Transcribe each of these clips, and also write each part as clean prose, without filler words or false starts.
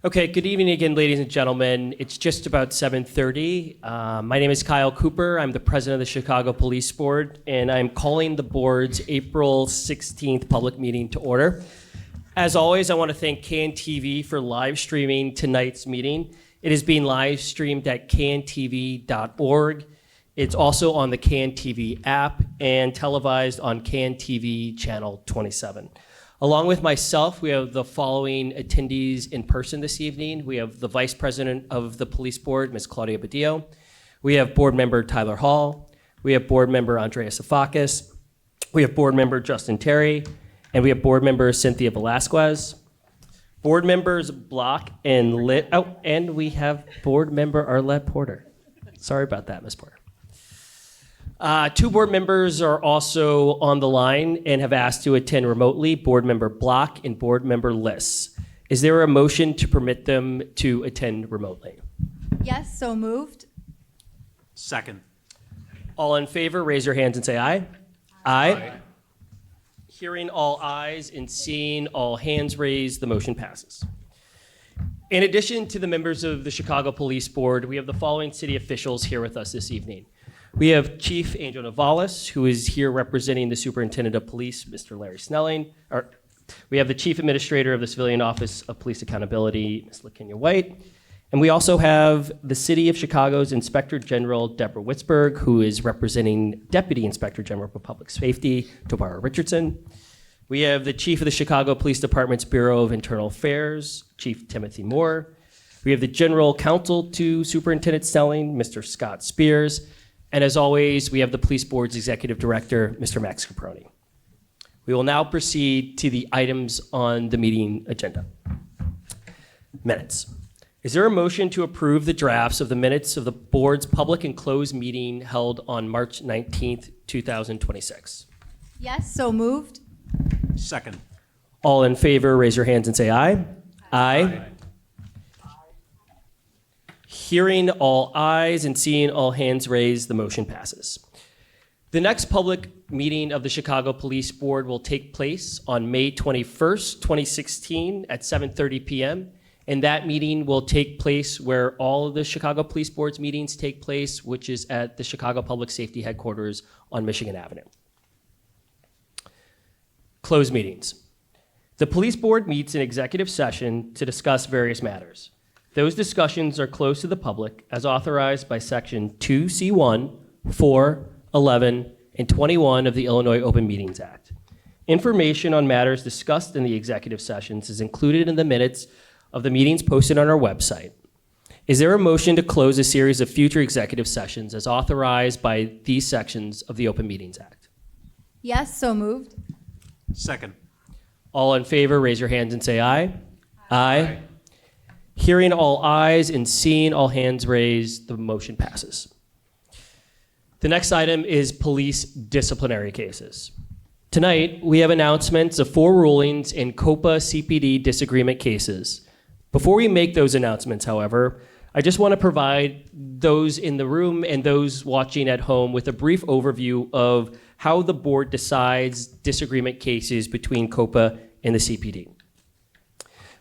Okay, good evening again, ladies and gentlemen. It's just about 7:30. My name is Kyle Cooper. I'm the president of the Chicago Police Board, and I'm calling the board's April 16th public meeting to order. As always, I want to thank KNTV for live streaming tonight's meeting. It is being live streamed at kntv.org. It's also on the KNTV app and televised on KNTV channel 27. Along with myself, we have the following attendees in person this evening. We have the Vice President of the Police Board, Ms. Claudia Badillo. We have Board Member Tyler Hall. We have Board Member Andrea Safakis. We have Board Member Justin Terry. And we have Board Member Cynthia Velasquez. Board Members Block and Lit. Oh, and we have Board Member Arlette Porter. Sorry about that, Ms. Porter. Two board members are also on the line and have asked to attend remotely, Board Member Block and Board Member Liss. Is there a motion to permit them to attend remotely? Yes, so moved. Second. All in favor, raise your hands and say aye. Aye. Hearing all ayes and seeing all hands raised, the motion passes. In addition to the members of the Chicago Police Board, we have the following city officials here with us this evening. We have Chief Angel Navalis, who is here representing the Superintendent of Police, Mr. Larry Snelling. We have the Chief Administrator of the Civilian Office of Police Accountability, Ms. LaKenya White. And we also have the City of Chicago's Inspector General, Deborah Witzberg, who is representing Deputy Inspector General for Public Safety, Tobara Richardson. We have the Chief of the Chicago Police Department's Bureau of Internal Affairs, Chief Timothy Moore. We have the General Counsel to Superintendent Snelling, Mr. Scott Spears. And as always, we have the Police Board's Executive Director, Mr. Max Caproni. We will now proceed to the items on the meeting agenda. Minutes. Is there a motion to approve the drafts of the minutes of the board's public and closed meeting held on March 19th, 2026? Yes, so moved. Second. All in favor, raise your hands and say aye. Aye. Hearing all ayes and seeing all hands raised, the motion passes. The next public meeting of the Chicago Police Board will take place on May 21st, 2016 at 7:30 p.m. And that meeting will take place where all of the Chicago Police Board's meetings take place, which is at the Chicago Public Safety Headquarters on Michigan Avenue. Closed meetings. The Police Board meets in executive session to discuss various matters. Those discussions are closed to the public as authorized by Section 2C1, 4, 11, and 21 of the Illinois Open Meetings Act. Information on matters discussed in the executive sessions is included in the minutes of the meetings posted on our website. Is there a motion to close a series of future executive sessions as authorized by these sections of the Open Meetings Act? Yes, so moved. Second. All in favor, raise your hands and say aye. Aye. Hearing all ayes and seeing all hands raised, the motion passes. The next item is police disciplinary cases. Tonight, we have announcements of 4 rulings in COPA CPD disagreement cases. Before we make those announcements, however, I just want to provide those in the room and those watching at home with a brief overview of how the board decides disagreement cases between COPA and the CPD.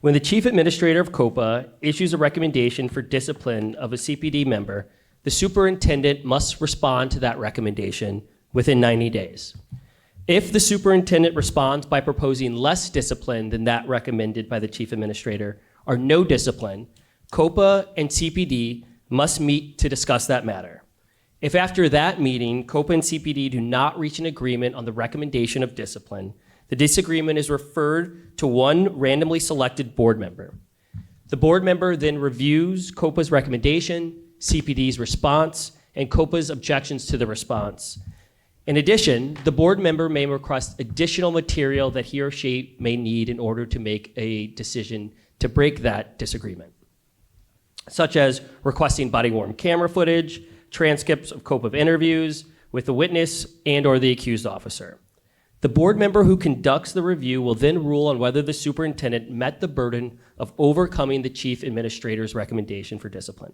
When the chief administrator of COPA issues a recommendation for discipline of a CPD member, the superintendent must respond to that recommendation within 90 days. If the superintendent responds by proposing less discipline than that recommended by the chief administrator or no discipline, COPA and CPD must meet to discuss that matter. If after that meeting, COPA and CPD do not reach an agreement on the recommendation of discipline, the disagreement is referred to one randomly selected board member. The board member then reviews COPA's recommendation, CPD's response, and COPA's objections to the response. In addition, the board member may request additional material that he or she may need in order to make a decision to break that disagreement, such as requesting body-worn camera footage, transcripts of COPA interviews with the witness and or the accused officer. The board member who conducts the review will then rule on whether the superintendent met the burden of overcoming the chief administrator's recommendation for discipline.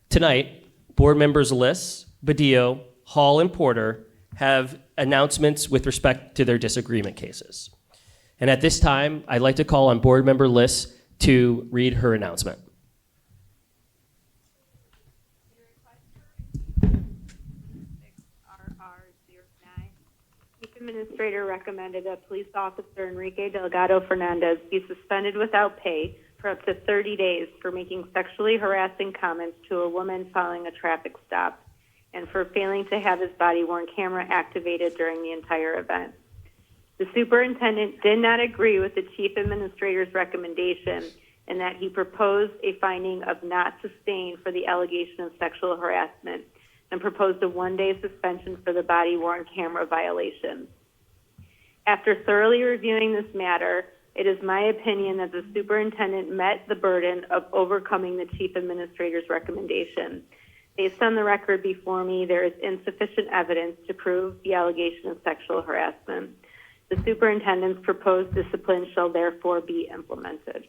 Tonight, board members Liss, Badillo, Hall, and Porter have announcements with respect to their disagreement cases. And at this time, I'd like to call on board member Liss to read her announcement. RR09. Chief Administrator recommended that Police Officer Enrique Delgado Fernandez be suspended without pay for up to 30 days for making sexually harassing comments to a woman following a traffic stop and for failing to have his body-worn camera activated during the entire event. The superintendent did not agree with the Chief Administrator's recommendation in that he proposed a finding of not sustained for the allegation of sexual harassment and proposed a one-day suspension for the body-worn camera violation. After thoroughly reviewing this matter, it is my opinion that the superintendent met the burden of overcoming the Chief Administrator's recommendation. Based on the record before me, there is insufficient evidence to prove the allegation of sexual harassment. The superintendent's proposed discipline shall therefore be implemented.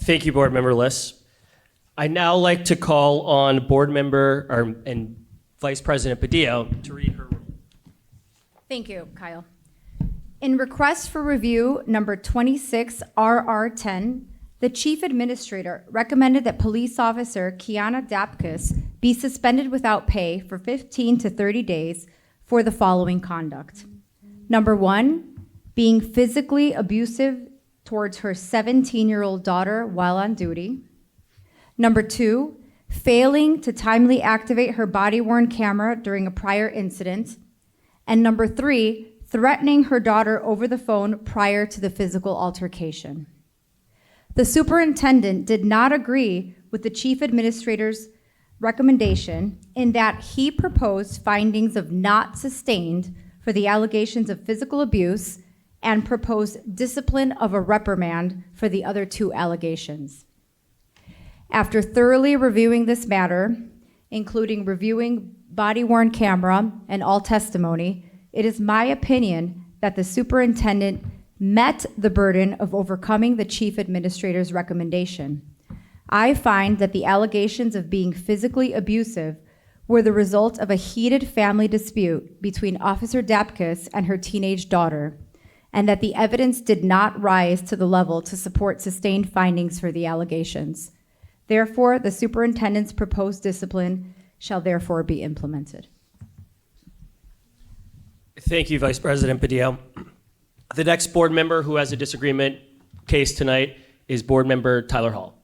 Thank you, Board Member Liss. I'd now like to call on Board Member and Vice President Padillo to read her. Thank you, Kyle. In request for review number 26 RR10, the Chief Administrator recommended that Police Officer Kiana Dapkus be suspended without pay for 15 to 30 days for the following conduct. Number 1, being physically abusive towards her 17-year-old daughter while on duty. Number 2, failing to timely activate her body-worn camera during a prior incident. And number 3, threatening her daughter over the phone prior to the physical altercation. The superintendent did not agree with the Chief Administrator's recommendation in that he proposed findings of not sustained for the allegations of physical abuse and proposed discipline of a reprimand for the other 2 allegations. After thoroughly reviewing this matter, including reviewing body-worn camera and all testimony, it is my opinion that the superintendent met the burden of overcoming the Chief Administrator's recommendation. I find that the allegations of being physically abusive were the result of a heated family dispute between Officer Dapkus and her teenage daughter, and that the evidence did not rise to the level to support sustained findings for the allegations. Therefore, the superintendent's proposed discipline shall therefore be implemented. Thank you, Vice President Padillo. The next board member who has a disagreement case tonight is Board Member Tyler Hall.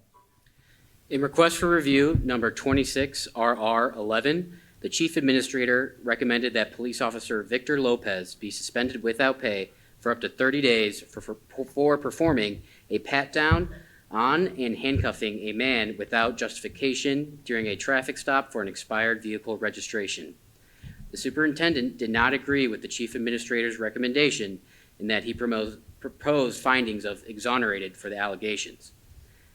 In request for review number 26 RR11, the Chief Administrator recommended that Police Officer Victor Lopez be suspended without pay for up to 30 days for performing a pat-down on and handcuffing a man without justification during a traffic stop for an expired vehicle registration. The superintendent did not agree with the Chief Administrator's recommendation in that he proposed findings of exonerated for the allegations.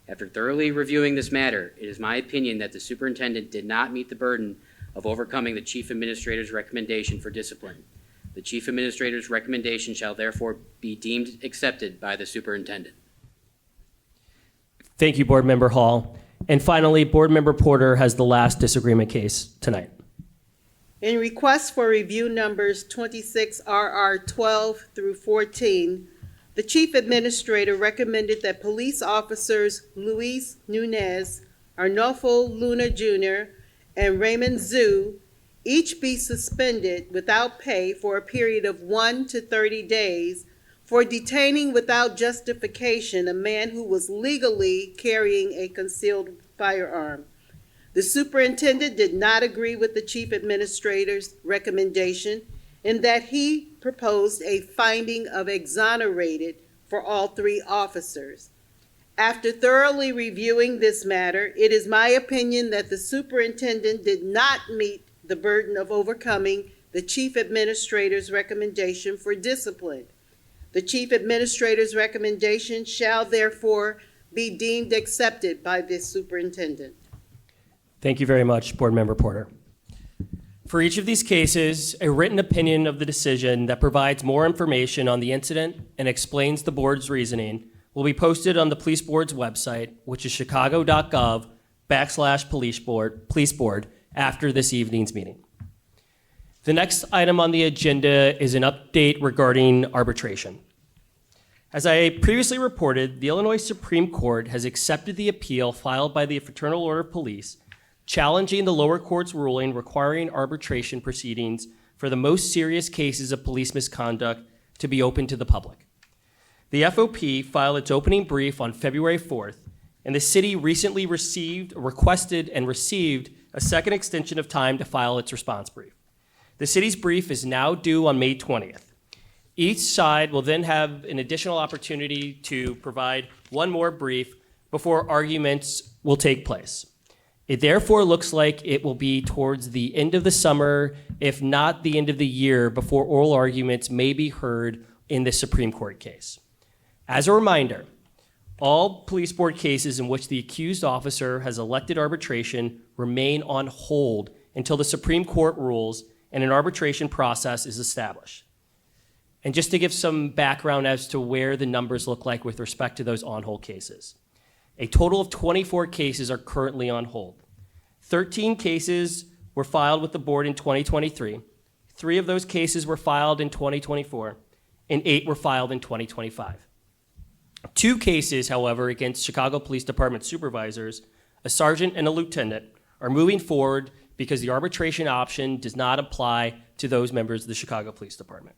After thoroughly reviewing this matter, it is my opinion that the superintendent did not meet the burden of overcoming the Chief Administrator's recommendation for discipline. The Chief Administrator's recommendation shall therefore be deemed accepted by the superintendent. Thank you, Board Member Hall. And finally, Board Member Porter has the last disagreement case tonight. In request for review numbers 26 RR 12 through 14, the Chief Administrator recommended that police officers Luis Nunez, Arnolfo Luna Jr., and Raymond Zhu each be suspended without pay for a period of 1 to 30 days for detaining without justification a man who was legally carrying a concealed firearm. The superintendent did not agree with the Chief Administrator's recommendation in that he proposed a finding of exonerated for all 3 officers. After thoroughly reviewing this matter, it is my opinion that the superintendent did not meet the burden of overcoming the Chief Administrator's recommendation for discipline. The Chief Administrator's recommendation shall therefore be deemed accepted by this superintendent. Thank you very much, Board Member Porter. For each of these cases, a written opinion of the decision that provides more information on the incident and explains the board's reasoning will be posted on the Police Board's website, which is chicago.gov/police board after this evening's meeting. The next item on the agenda is an update regarding arbitration. As I previously reported, the Illinois Supreme Court has accepted the appeal filed by the Fraternal Order of Police challenging the lower court's ruling requiring arbitration proceedings for the most serious cases of police misconduct to be open to the public. The FOP filed its opening brief on February 4th, and the city recently requested and received a second extension of time to file its response brief. The city's brief is now due on May 20th. Each side will then have an additional opportunity to provide one more brief before arguments will take place. It therefore looks like it will be towards the end of the summer, if not the end of the year, before oral arguments may be heard in the Supreme Court case. As a reminder, all police board cases in which the accused officer has elected arbitration remain on hold until the Supreme Court rules and an arbitration process is established. And just to give some background as to where the numbers look like with respect to those on-hold cases. A total of 24 cases are currently on hold. 13 cases were filed with the board in 2023. 3 of those cases were filed in 2024, and 8 were filed in 2025. 2 cases, however, against Chicago Police Department supervisors, a sergeant and a lieutenant, are moving forward because the arbitration option does not apply to those members of the Chicago Police Department.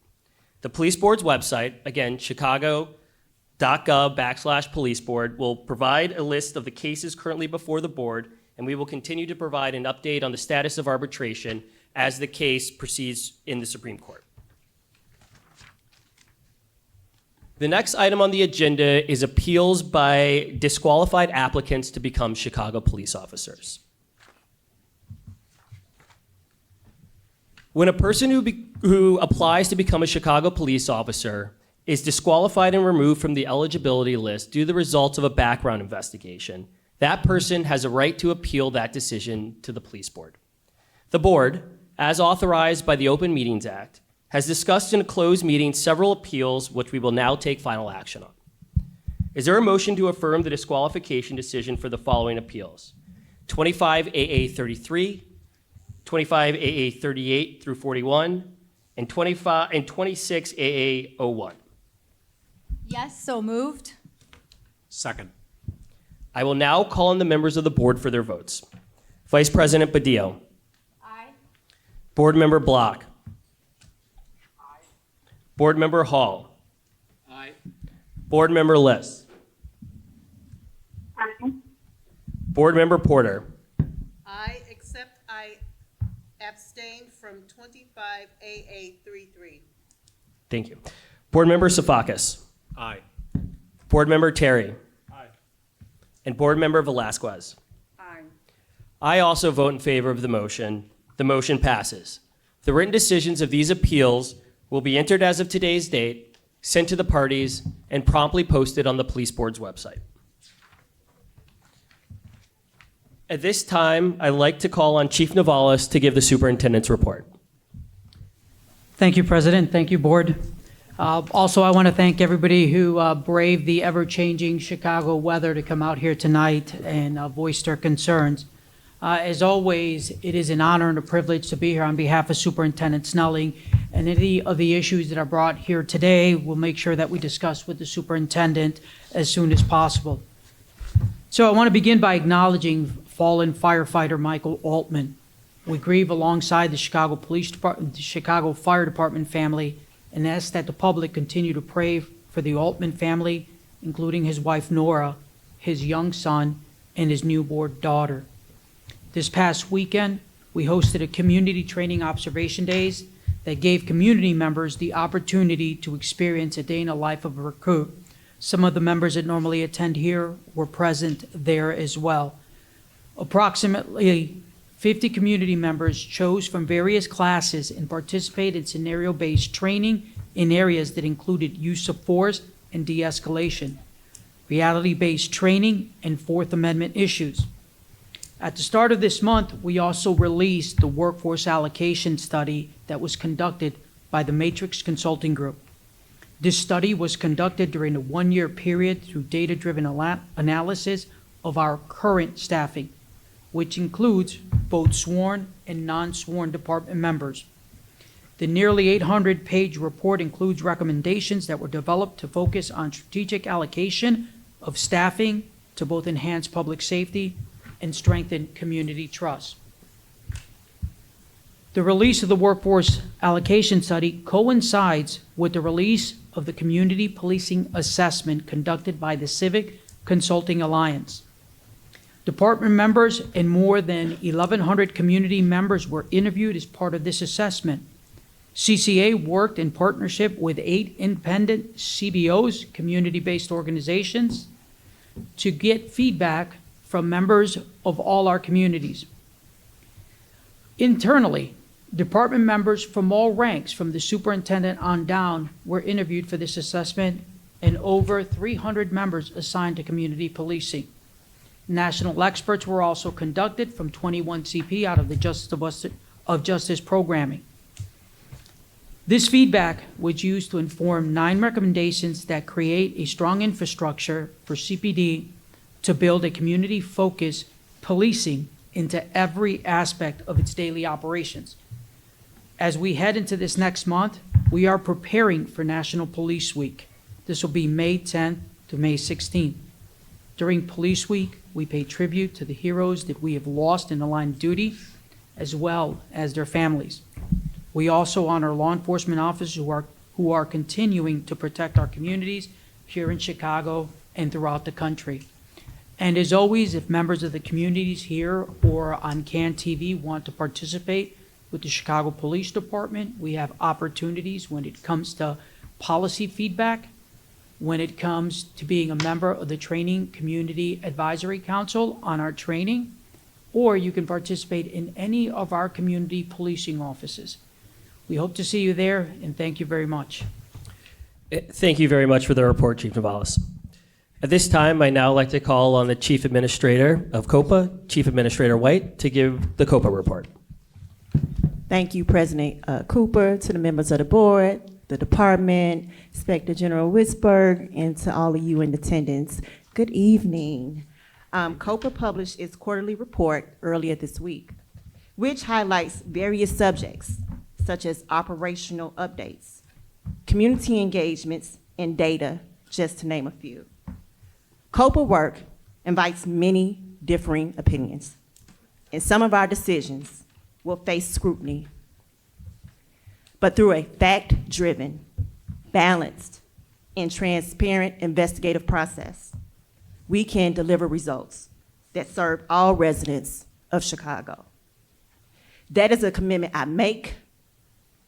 The police board's website, again, chicago.gov/police board, will provide a list of the cases currently before the board, and we will continue to provide an update on the status of arbitration as the case proceeds in the Supreme Court. The next item on the agenda is appeals by disqualified applicants to become Chicago police officers. When a person who applies to become a Chicago police officer is disqualified and removed from the eligibility list due to the results of a background investigation, that person has a right to appeal that decision to the police board. The board, as authorized by the Open Meetings Act, has discussed in a closed meeting several appeals which we will now take final action on. Is there a motion to affirm the disqualification decision for the following appeals? 25 AA 33, 25 AA 38 through 41, and 26 AA 01. Yes, so moved. Second. I will now call on the members of the board for their votes. Vice President Badillo. Aye. Board Member Block. Aye. Board Member Hall. Aye. Board Member Liss. Aye. Board Member Porter. Except I abstain from 25 AA 33. Thank you. Board Member Safakis. Aye. Board Member Terry. Aye. And Board Member Velasquez. Aye. I also vote in favor of the motion. The motion passes. The written decisions of these appeals will be entered as of today's date, sent to the parties, and promptly posted on the police board's website. At this time, I'd like to call on Chief Navalis to give the superintendent's report. Thank you, President. Thank you, Board. Also, I want to thank everybody who braved the ever-changing Chicago weather to come out here tonight and voice their concerns. As always, it is an honor and a privilege to be here on behalf of Superintendent Snelling, and any of the issues that are brought here today, we'll make sure that we discuss with the superintendent as soon as possible. So I want to begin by acknowledging fallen firefighter Michael Altman. We grieve alongside the Chicago Police Department, the Chicago Fire Department family, and ask that the public continue to pray for the Altman family, including his wife Nora, his young son, and his newborn daughter. This past weekend, we hosted a community training observation days that gave community members the opportunity to experience a day in the life of a recruit. Some of the members that normally attend here were present there as well. Approximately 50 community members chose from various classes and participated in scenario-based training in areas that included use of force and de-escalation, reality-based training, and Fourth Amendment issues. At the start of this month, we also released the workforce allocation study that was conducted by the Matrix Consulting Group. This study was conducted during a one-year period through data-driven analysis of our current staffing, which includes both sworn and non-sworn department members. The nearly 800-page report includes recommendations that were developed to focus on strategic allocation of staffing to both enhance public safety and strengthen community trust. The release of the workforce allocation study coincides with the release of the community policing assessment conducted by the Civic Consulting Alliance. Department members and more than 1,100 community members were interviewed as part of this assessment. CCA worked in partnership with 8 independent CBOs, community-based organizations, to get feedback from members of all our communities. Internally, department members from all ranks, from the superintendent on down, were interviewed for this assessment, and over 300 members assigned to community policing. National experts were also conducted from 21 CP out of the Justice programming. This feedback was used to inform 9 recommendations that create a strong infrastructure for CPD to build a community-focused policing into every aspect of its daily operations. As we head into this next month, we are preparing for National Police Week. This will be May 10th to May 16th. During Police Week, we pay tribute to the heroes that we have lost in the line of duty, as well as their families. We also honor law enforcement officers who are continuing to protect our communities here in Chicago and throughout the country. And as always, if members of the communities here or on CAN TV want to participate with the Chicago Police Department, we have opportunities when it comes to policy feedback, when it comes to being a member of the Training Community Advisory Council on our training, or you can participate in any of our community policing offices. We hope to see you there, and thank you very much. Thank you very much for the report, Chief Navalis. At this time, I now like to call on the Chief Administrator of COPA, Chief Administrator White, to give the COPA report. Thank you, President Cooper, to the members of the board, the department, Inspector General Witzberg, and to all of you in attendance. Good evening. COPA published its quarterly report earlier this week, which highlights various subjects, such as operational updates, community engagements, and data, just to name a few. COPA work invites many differing opinions, and some of our decisions will face scrutiny. But through a fact-driven, balanced, and transparent investigative process, we can deliver results that serve all residents of Chicago. That is a commitment I make,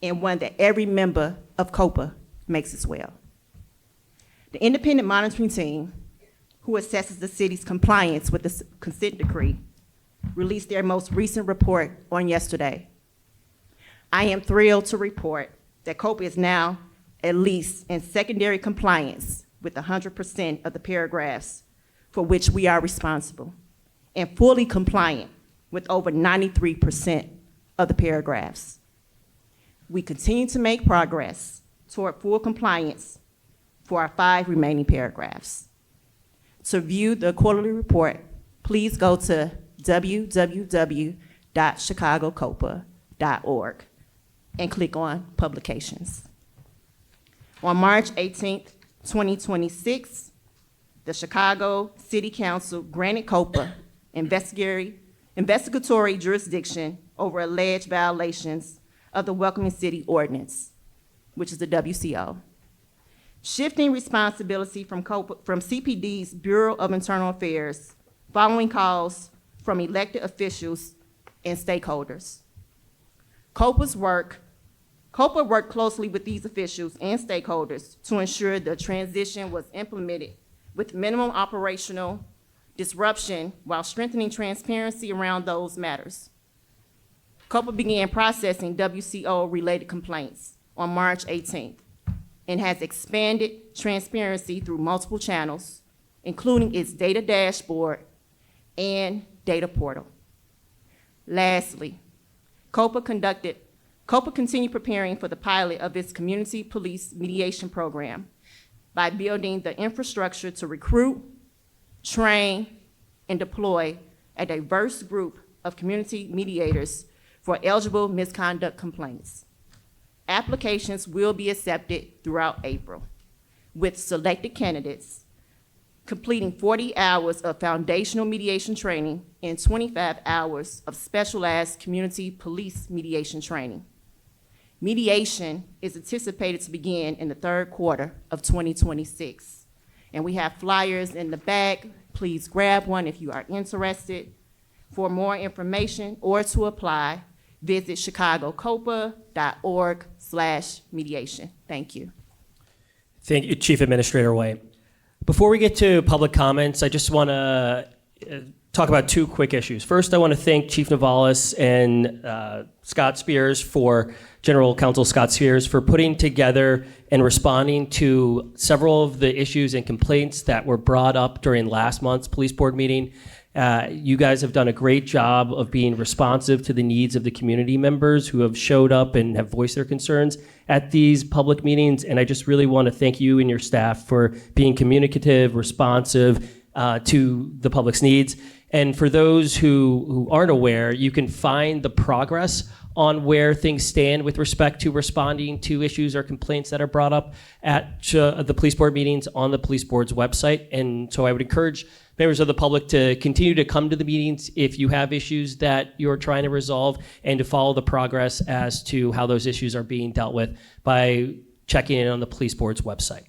and one that every member of COPA makes as well. The independent monitoring team, who assesses the city's compliance with the consent decree, released their most recent report on yesterday. I am thrilled to report that COPA is now at least in secondary compliance with 100% of the paragraphs for which we are responsible, and fully compliant with over 93% of the paragraphs. We continue to make progress toward full compliance for our 5 remaining paragraphs. To view the quarterly report, please go to www.chicagocopa.org and click on Publications. On March 18th, 2026, the Chicago City Council granted COPA investigatory jurisdiction over alleged violations of the Welcoming City Ordinance, which is the WCO. Shifting responsibility from CPD's Bureau of Internal Affairs following calls from elected officials and stakeholders. COPA worked closely with these officials and stakeholders to ensure the transition was implemented with minimum operational disruption while strengthening transparency around those matters. COPA began processing WCO-related complaints on March 18th and has expanded transparency through multiple channels, including its data dashboard and data portal. Lastly, COPA continued preparing for the pilot of its community police mediation program by building the infrastructure to recruit, train, and deploy a diverse group of community mediators for eligible misconduct complaints. Applications will be accepted throughout April, with selected candidates completing 40 hours of foundational mediation training and 25 hours of specialized community police mediation training. Mediation is anticipated to begin in the third quarter of 2026. And we have flyers in the back. Please grab one if you are interested. For more information or to apply, visit chicagocopa.org/mediation. Thank you. Thank you, Chief Administrator White. Before we get to public comments, I just want to talk about two quick issues. First, I want to thank Chief Navalis and Scott Spears General Counsel Scott Spears for putting together and responding to several of the issues and complaints that were brought up during last month's police board meeting. You guys have done a great job of being responsive to the needs of the community members who have showed up and have voiced their concerns at these public meetings. And I just really want to thank you and your staff for being communicative, responsive to the public's needs. And for those who aren't aware, you can find the progress on where things stand with respect to responding to issues or complaints that are brought up at the police board meetings on the police board's website. And so I would encourage members of the public to continue to come to the meetings if you have issues that you're trying to resolve, and to follow the progress as to how those issues are being dealt with by checking in on the police board's website.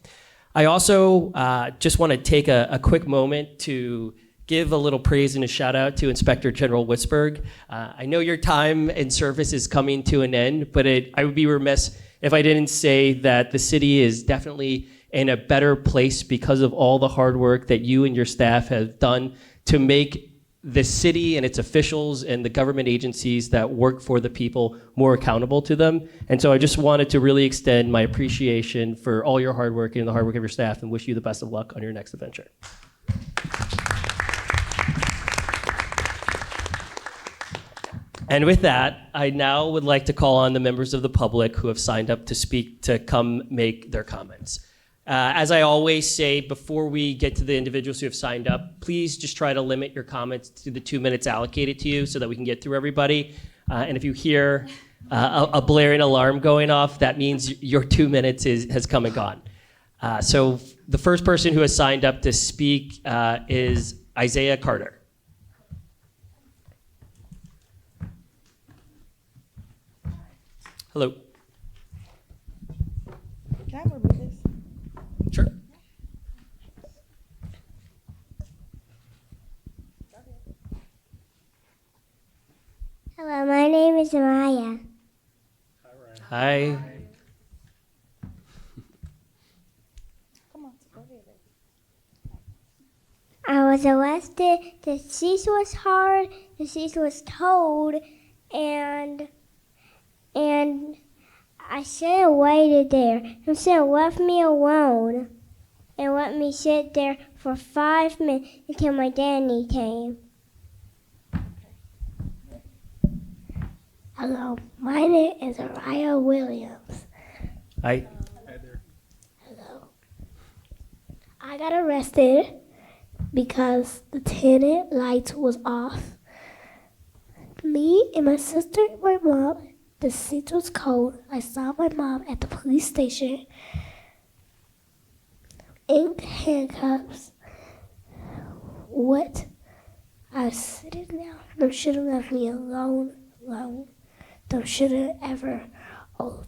I also just want to take a quick moment to give a little praise and a shout out to Inspector General Witzberg. I know your time in service is coming to an end, but I would be remiss if I didn't say that the city is definitely in a better place because of all the hard work that you and your staff have done to make the city and its officials and the government agencies that work for the people more accountable to them. And so I just wanted to really extend my appreciation for all your hard work and the hard work of your staff, and wish you the best of luck on your next adventure. And with that, I now would like to call on the members of the public who have signed up to speak to come make their comments. As I always say, before we get to the individuals who have signed up, please just try to limit your comments to the 2 minutes allocated to you so that we can get through everybody. And if you hear a blaring alarm going off, that means your 2 minutes has come and gone. So the first person who has signed up to speak is Isaiah Carter. Hello. Can I remove this? Sure. Hello, my name is Maya. Hi. I was arrested. The cease was hard. The cease was told, and I should have waited there. You should have left me alone and let me sit there for 5 minutes until my daddy came. Hello, my name is Araya Williams. Hi. Hello. I got arrested because the tenant light was off. Me and my sister and my mom, the seat was cold. I saw my mom at the police station in handcuffs. What? I was sitting down. They should have left me alone. They should have ever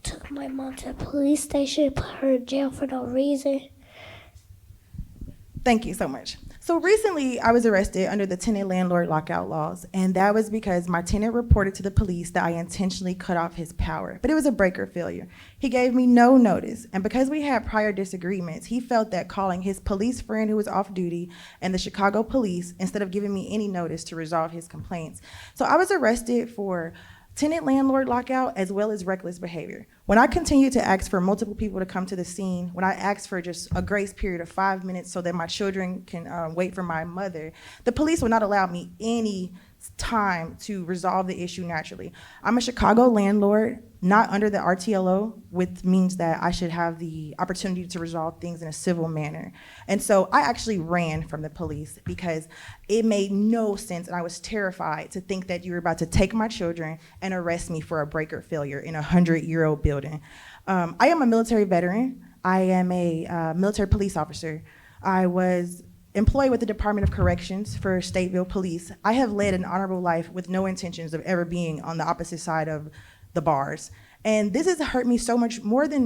took my mom to the police station, put her in jail for no reason. Thank you so much. So recently, I was arrested under the tenant-landlord lockout laws, and that was because my tenant reported to the police that I intentionally cut off his power, but it was a breaker failure. He gave me no notice, and because we had prior disagreements, he felt that calling his police friend who was off duty and the Chicago police instead of giving me any notice to resolve his complaints. So I was arrested for tenant-landlord lockout as well as reckless behavior. When I continued to ask for multiple people to come to the scene, when I asked for just a grace period of 5 minutes so that my children can wait for my mother, the police would not allow me any time to resolve the issue naturally. I'm a Chicago landlord, not under the RTLO, which means that I should have the opportunity to resolve things in a civil manner. And so I actually ran from the police because it made no sense, and I was terrified to think that you were about to take my children and arrest me for a breaker failure in a 100-year-old building. I am a military veteran. I am a military police officer. I was employed with the Department of Corrections for Stateville Police. I have led an honorable life with no intentions of ever being on the opposite side of the bars. And this has hurt me so much more than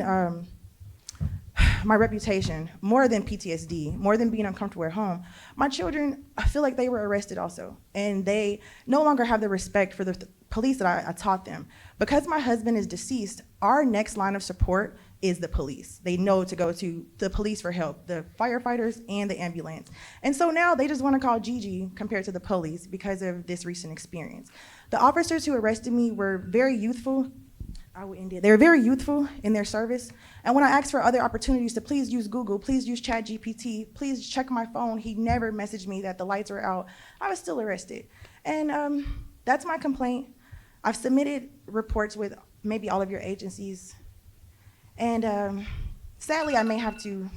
my reputation, more than PTSD, more than being uncomfortable at home. My children, I feel like they were arrested also, and they no longer have the respect for the police that I taught them. Because my husband is deceased, our next line of support is the police. They know to go to the police for help, the firefighters and the ambulance. And so now they just want to call Gigi compared to the police because of this recent experience. The officers who arrested me were very youthful. They were very youthful in their service. And when I asked for other opportunities to please use Google, please use ChatGPT, please check my phone, he never messaged me that the lights were out. I was still arrested. And that's my complaint. I've submitted reports with maybe all of your agencies. And sadly, I may have to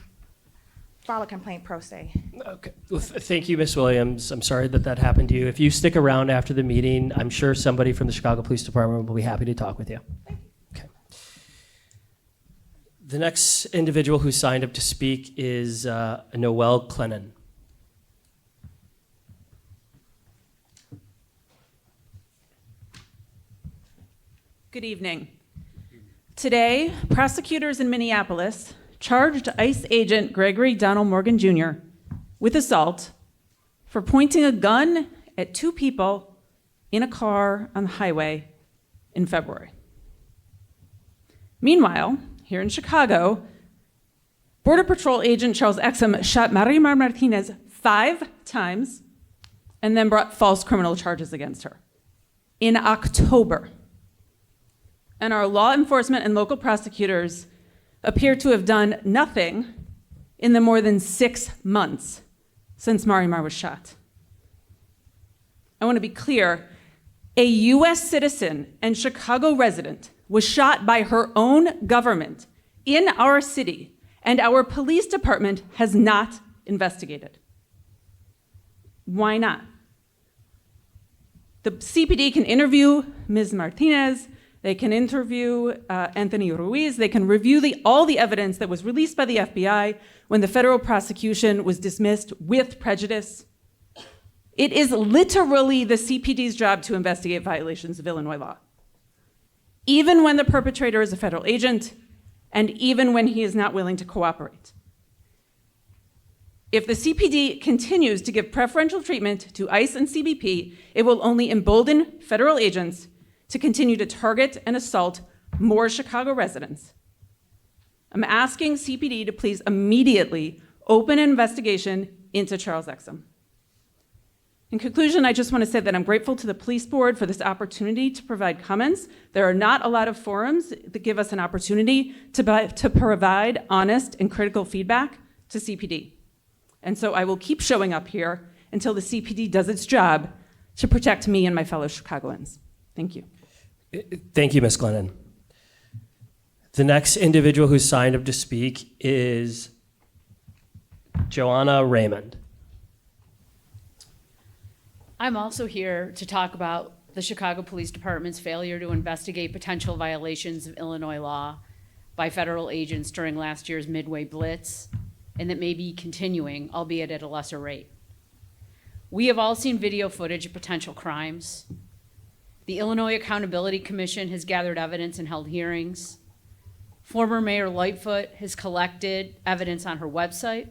file a complaint pro se. Okay. Well, thank you, Ms. Williams. I'm sorry that happened to you. If you stick around after the meeting, I'm sure somebody from the Chicago Police Department will be happy to talk with you. Okay. The next individual who signed up to speak is Noelle Clennon. Good evening. Today, prosecutors in Minneapolis charged ICE agent Gregory Donald Morgan Jr. with assault for pointing a gun at two people in a car on the highway in February. Meanwhile, here in Chicago, Border Patrol agent Charles Exum shot Marimar Martinez 5 times and then brought false criminal charges against her in October. And our law enforcement and local prosecutors appear to have done nothing in the more than 6 months since Marimar was shot. I want to be clear, a US citizen and Chicago resident was shot by her own government in our city, and our police department has not investigated. Why not? The CPD can interview Ms. Martinez, they can interview Anthony Ruiz. They can review all the evidence that was released by the FBI when the federal prosecution was dismissed with prejudice. It is literally the CPD's job to investigate violations of Illinois law, even when the perpetrator is a federal agent and even when he is not willing to cooperate. If the CPD continues to give preferential treatment to ICE and CBP, it will only embolden federal agents to continue to target and assault more Chicago residents. I'm asking CPD to please immediately open an investigation into Charles Exum. In conclusion, I just want to say that I'm grateful to the police board for this opportunity to provide comments. There are not a lot of forums that give us an opportunity to provide honest and critical feedback to CPD. And so I will keep showing up here until the CPD does its job to protect me and my fellow Chicagoans. Thank you. Thank you, Ms. Glennon. The next individual who signed up to speak is Joanna Raymond. I'm also here to talk about the Chicago Police Department's failure to investigate potential violations of Illinois law by federal agents during last year's Midway Blitz, and that may be continuing, albeit at a lesser rate. We have all seen video footage of potential crimes. The Illinois Accountability Commission has gathered evidence and held hearings. Former Mayor Lightfoot has collected evidence on her website.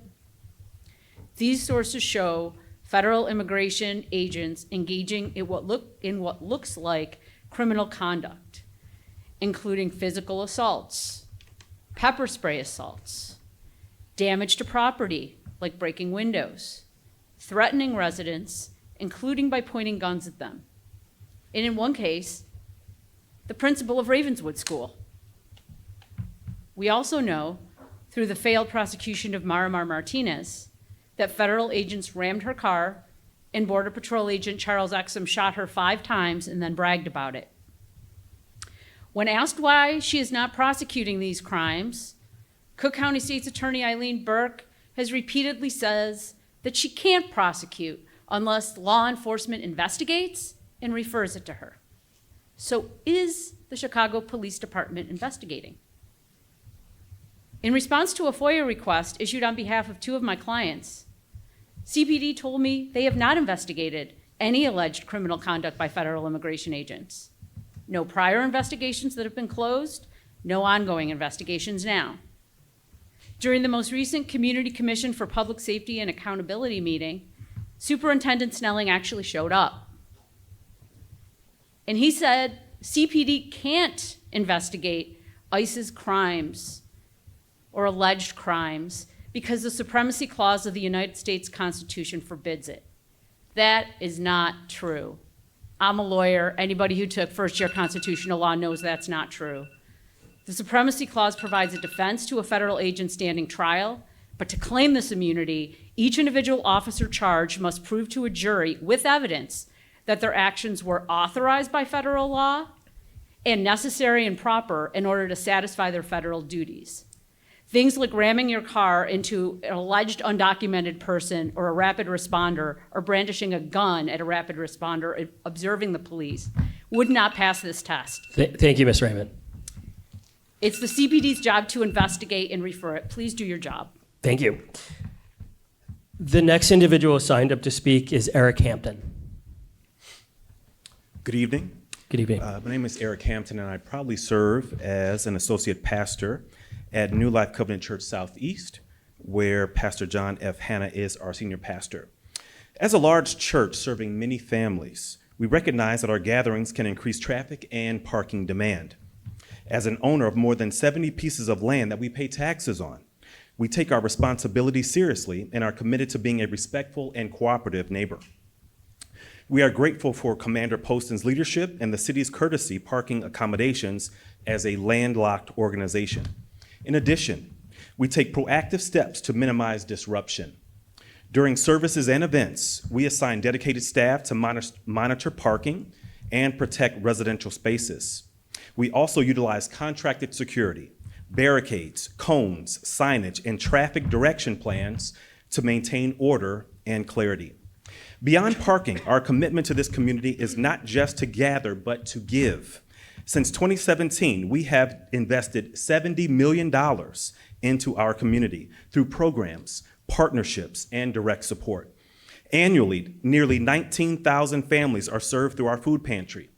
These sources show federal immigration agents engaging in what looks like criminal conduct, including physical assaults, pepper spray assaults, damage to property, like breaking windows, threatening residents, including by pointing guns at them. And in one case, the principal of Ravenswood School. We also know, through the failed prosecution of Marimar Martinez, that federal agents rammed her car and Border Patrol agent Charles Exum shot her 5 times and then bragged about it. When asked why she is not prosecuting these crimes, Cook County State's Attorney Eileen Burke has repeatedly says that she can't prosecute unless law enforcement investigates and refers it to her. So is the Chicago Police Department investigating? In response to a FOIA request issued on behalf of 2 of my clients, CPD told me they have not investigated any alleged criminal conduct by federal immigration agents. No prior investigations that have been closed, no ongoing investigations now. During the most recent Community Commission for Public Safety and Accountability meeting, Superintendent Snelling actually showed up. And he said CPD can't investigate ICE's crimes or alleged crimes because the Supremacy Clause of the United States Constitution forbids it. That is not true. I'm a lawyer. Anybody who took first-year constitutional law knows that's not true. The Supremacy Clause provides a defense to a federal agent standing trial, but to claim this immunity, each individual officer charged must prove to a jury with evidence that their actions were authorized by federal law and necessary and proper in order to satisfy their federal duties. Things like ramming your car into an alleged undocumented person or a rapid responder or brandishing a gun at a rapid responder observing the police would not pass this test. Thank you, Ms. Raymond. It's the CPD's job to investigate and refer it. Please do your job. Thank you. The next individual signed up to speak is Eric Hampton. Good evening. Good evening. My name is Eric Hampton, and I proudly serve as an associate pastor at New Life Covenant Church Southeast, where Pastor John F. Hanna is our senior pastor. As a large church serving many families, we recognize that our gatherings can increase traffic and parking demand. As an owner of more than 70 pieces of land that we pay taxes on, we take our responsibility seriously and are committed to being a respectful and cooperative neighbor. We are grateful for Commander Poston's leadership and the city's courtesy parking accommodations as a landlocked organization. In addition, we take proactive steps to minimize disruption. During services and events, we assign dedicated staff to monitor parking and protect residential spaces. We also utilize contracted security, barricades, cones, signage, and traffic direction plans to maintain order and clarity. Beyond parking, our commitment to this community is not just to gather, but to give. Since 2017, we have invested $70 million into our community through programs, partnerships, and direct support. Annually, nearly 19,000 families are served through our food pantry.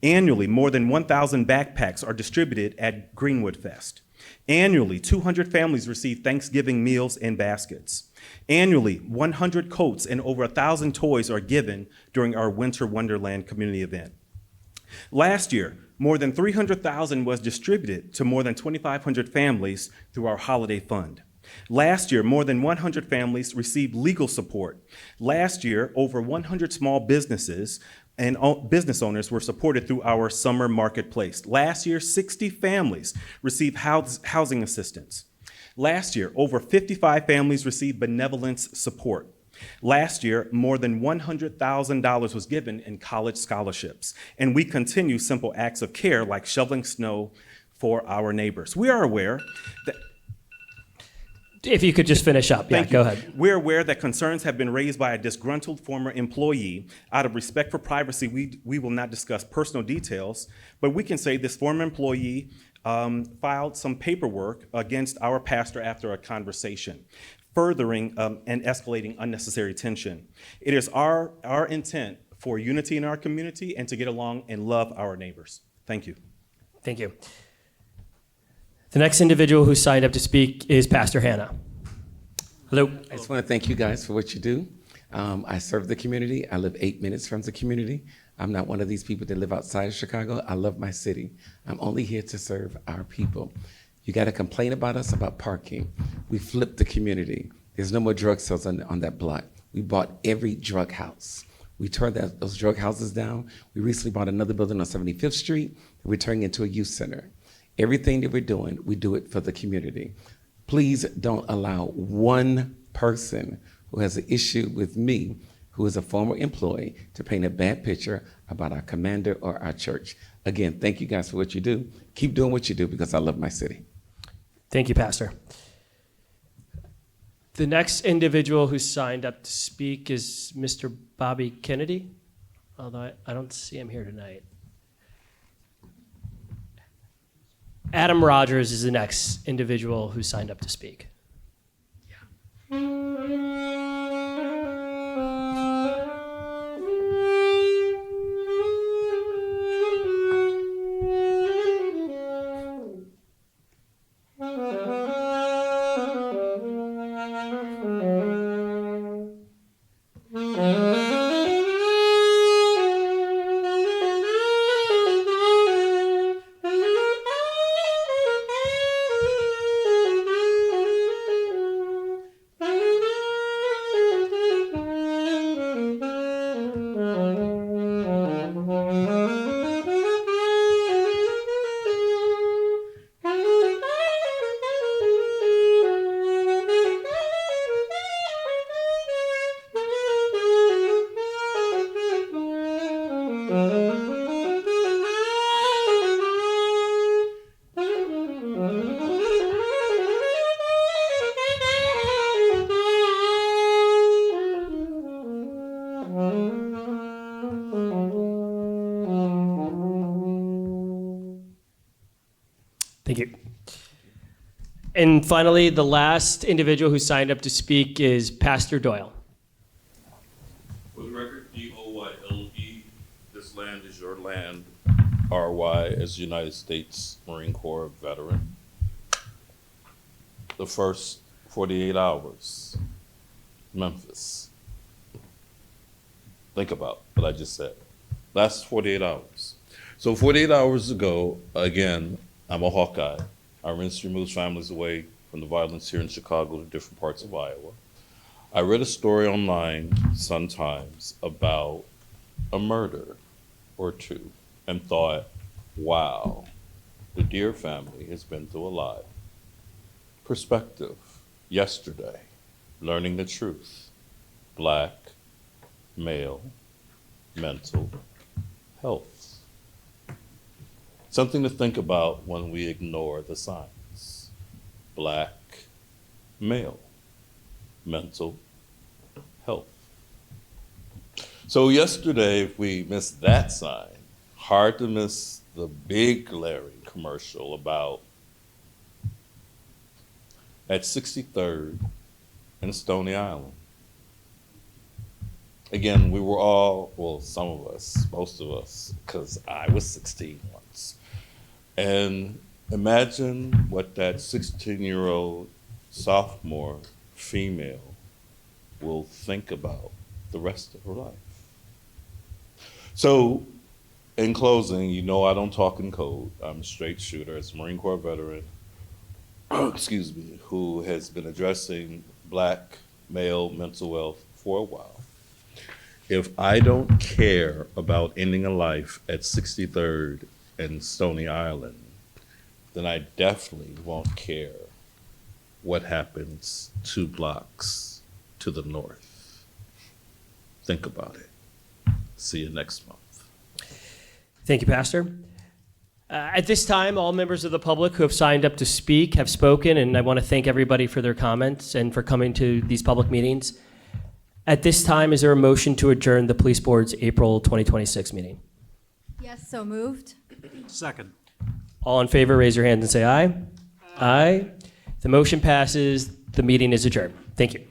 Annually, more than 1,000 backpacks are distributed at Greenwood Fest. Annually, 200 families receive Thanksgiving meals in baskets. Annually, 100 coats and over 1,000 toys are given during our Winter Wonderland community event. Last year, more than $300,000 was distributed to more than 2,500 families through our holiday fund. Last year, more than 100 families received legal support. Last year, over 100 small businesses and business owners were supported through our summer marketplace. Last year, 60 families received housing assistance. Last year, over 55 families received benevolence support. Last year, more than $100,000 was given in college scholarships, and we continue simple acts of care like shoveling snow for our neighbors. We are aware that... If you could just finish up. Thank you. Go ahead. We're aware that concerns have been raised by a disgruntled former employee. Out of respect for privacy, we will not discuss personal details, but we can say this former employee filed some paperwork against our pastor after a conversation, furthering and escalating unnecessary tension. It is our intent for unity in our community and to get along and love our neighbors. Thank you. Thank you. The next individual who signed up to speak is Pastor Hanna. Hello. I just want to thank you guys for what you do. I serve the community. I live 8 minutes from the community. I'm not one of these people that live outside of Chicago. I love my city. I'm only here to serve our people. You got to complain about us about parking. We flipped the community. There's no more drug sales on that block. We bought every drug house. We tore those drug houses down. We recently bought another building on 75th Street. We're turning it into a youth center. Everything that we're doing, we do it for the community. Please don't allow one person who has an issue with me who is a former employee to paint a bad picture about our commander or our church. Again, thank you guys for what you do. Keep doing what you do because I love my city. Thank you, Pastor. The next individual who signed up to speak is Mr. Bobby Kennedy, although I don't see him here tonight. Adam Rogers is the next individual who signed up to speak. Thank you. And finally, the last individual who signed up to speak is Pastor Doyle. For the record, DOYLE, this land is your land. RY as United States Marine Corps veteran. The first 48 hours, Memphis. Think about what I just said. Last 48 hours. So 48 hours ago, again, I'm a Hawkeye. Our ministry moves families away from the violence here in Chicago to different parts of Iowa. I read a story online, Sun-Times, about a murder or two and thought, wow, the Deer family has been through a lot. Perspective, yesterday, learning the truth, Black, male, mental health. Something to think about when we ignore the signs. Black, male, mental health. So yesterday, if we missed that sign, hard to miss the big glaring commercial about at 63rd and Stony Island. Again, we were all, well, some of us, most of us, because I was 16 once. And imagine what that 16-year-old sophomore female will think about the rest of her life. So, in closing, you know I don't talk in code. I'm a straight shooter. As a Marine Corps veteran, excuse me, who has been addressing Black male mental health for a while. If I don't care about ending a life at 63rd and Stony Island, then I definitely won't care what happens 2 blocks to the north. Think about it. See you next month. Thank you, Pastor. At this time, all members of the public who have signed up to speak have spoken, and I want to thank everybody for their comments and for coming to these public meetings. At this time, is there a motion to adjourn the Police Board's April 2026 meeting? Yes, so moved. Second. All in favor, raise your hand and say aye. Aye. The motion passes. The meeting is adjourned. Thank you.